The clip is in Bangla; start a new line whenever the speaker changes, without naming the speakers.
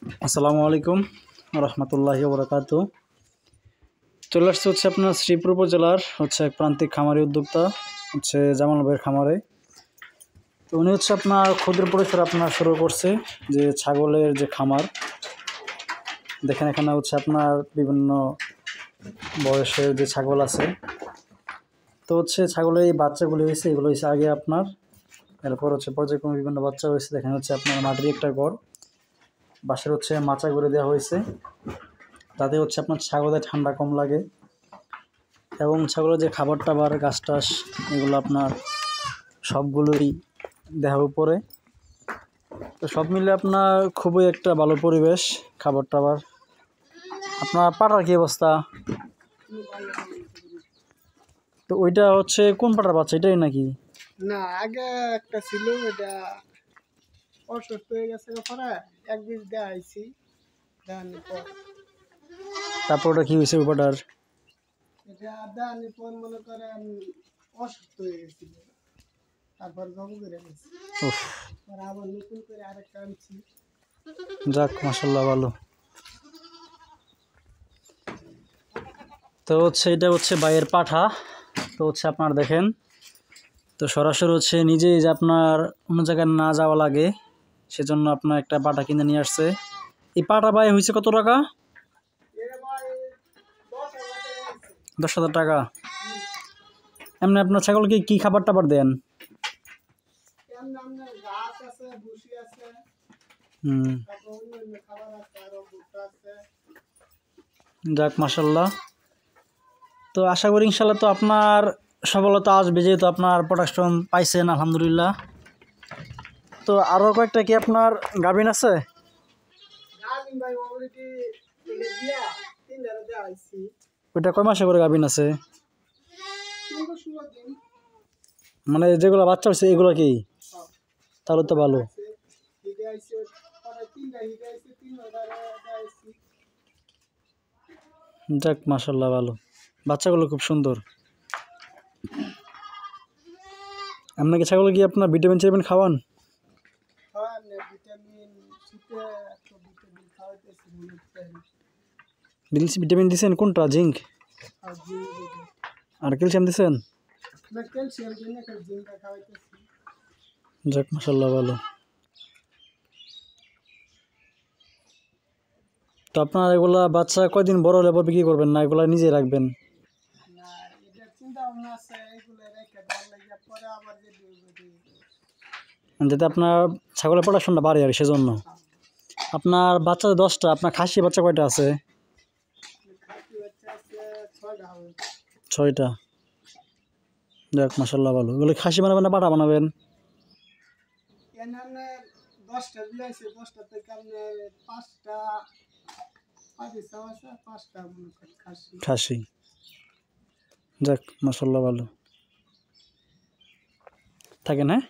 আসসালামু আলাইকুম রহমতুল্লাহি ওবরাকাতু। চলে আসছে হচ্ছে আপনার শ্রীপুর উপজেলার হচ্ছে এক প্রান্তিক খামারি উদ্যোক্তা হচ্ছে জামাল ভাইয়ের খামারে। তো উনি হচ্ছে আপনার ক্ষুদ্র পরিসরে আপনার শুরু করছে যে ছাগলের যে খামার। দেখেন এখানে হচ্ছে আপনার বিভিন্ন বয়সের যে ছাগল আছে। তো হচ্ছে ছাগলের এই বাচ্চাগুলি হয়েছে, এগুলো হয়েছে আগে আপনার, এরপর হচ্ছে পর্যায়ক্রমে বিভিন্ন বাচ্চা হয়েছে। দেখেন হচ্ছে আপনার মাটির একটা ঘর, বাসার হচ্ছে মাচা করে দেওয়া হয়েছে, তাতে হচ্ছে আপনার ছাগলের ঠান্ডা কম লাগে। এবং ছাগলের যে খাবার টাবার ঘাস টাস এগুলো আপনার সবগুলোই দেওয়ার উপরে। তো সব মিলে আপনার খুবই একটা ভালো পরিবেশ। খাবার টাবার আপনার পাটার কী অবস্থা? তো ওইটা হচ্ছে কোন পাটার বাচ্চা, এটাই নাকি?
না, আগে একটা ছিল, এটা অসুস্থ হয়ে গেছে, পরে এক বিষ দেখাইছি। দেখানোর পর
তারপর ওটা কী হয়েছে ওই পাটার?
এটা দেখানোর পর মনে করেন অসুস্থ হয়ে গেছিল, তারপর জব করে গেছে।
উফ,
পরে আবার নতুন করে আরেকটা আনছি।
যাক মাশাল্লাহ ভালো। তো হচ্ছে এটা হচ্ছে বাইয়ের পাঠা। তো হচ্ছে আপনার দেখেন, তো সরাসরি হচ্ছে নিজেই যে আপনার অন্য জায়গায় না যাওয়া লাগে সেজন্য আপনার একটা পাঠা কিনে নিয়ে আসছে। এই পাঠা বাই হয়েছে কত টাকা? 10,000 টাকা। এমনি আপনার ছাগলকে কি খাবার টাবার দেন?
ঘাস আছে, ভুসি আছে,
হুম,
তারপর অন্যান্য খাবার আছে, আরো ভুট্টা আছে।
যাক মাশাল্লাহ। তো আশা করি ইনশাল্লাহ তো আপনার সফলতা আসবে, যেহেতু আপনার প্রোডাকশন পাইছেন আলহামদুলিল্লাহ। তো আরও কয়েকটা কি আপনার গাভিন আছে?
আমি ভাই অলরেডি দিয়া 3 দেখাইছি।
ওইটা কয় মাসে করে গাভিন আছে?
16 দিন।
মানে যেগুলো বাচ্চা হচ্ছে এগুলো কি? তাহলে তো ভালো।
হিটে আইছে, পরে 3টা হিটে আইছে, 3টা দেখাইছি।
যাক মাশাল্লাহ ভালো, বাচ্চাগুলো খুব সুন্দর। আপনাকে ছাগল কি আপনার ভিটামিন চিটামিন খাওয়ান?
খাওয়ান না, ভিটামিন শীতে একটা ভিটামিন খাওয়াইতেছি মনে হচ্ছে।
ভিটামিন দিছেন কোনটা? জিঙ্ক
আর জিঙ্ক দিতে,
আর ক্যালসিয়াম দিছেন?
না ক্যালসিয়াম দিই না, খালি জিঙ্কটা খাওয়াইতেছি।
যাক মাশাল্লাহ ভালো। তো আপনার এগুলা বাচ্চা কয়দিন বড় হলে পর বিক্রি করবেন না এগুলা নিজে রাখবেন?
না, এটা চিন্তা ভাবনা আছে, এগুলো রেখে দেওয়ার লাগে, পরে আবার যদি
যাতে আপনার ছাগলের প্রোডাকশনটা বাড়ে আর সেজন্য। আপনার বাচ্চা 10টা, আপনার খাসি বাচ্চা কয়টা আছে?
খাসি বাচ্চা আছে 6টা হবে।
6টা। যাক মাশাল্লাহ ভালো। এগুলো খাসি বানাবেন না পাঠা বানাবেন?
এখানে 10টা দিয়েছে, 10টা থেকে আপনার 5টা পাখি চাও আছে, 5টা মনে করেন খাসি।
খাসি। যাক মাশাল্লাহ ভালো। থাকেন, হ্যাঁ।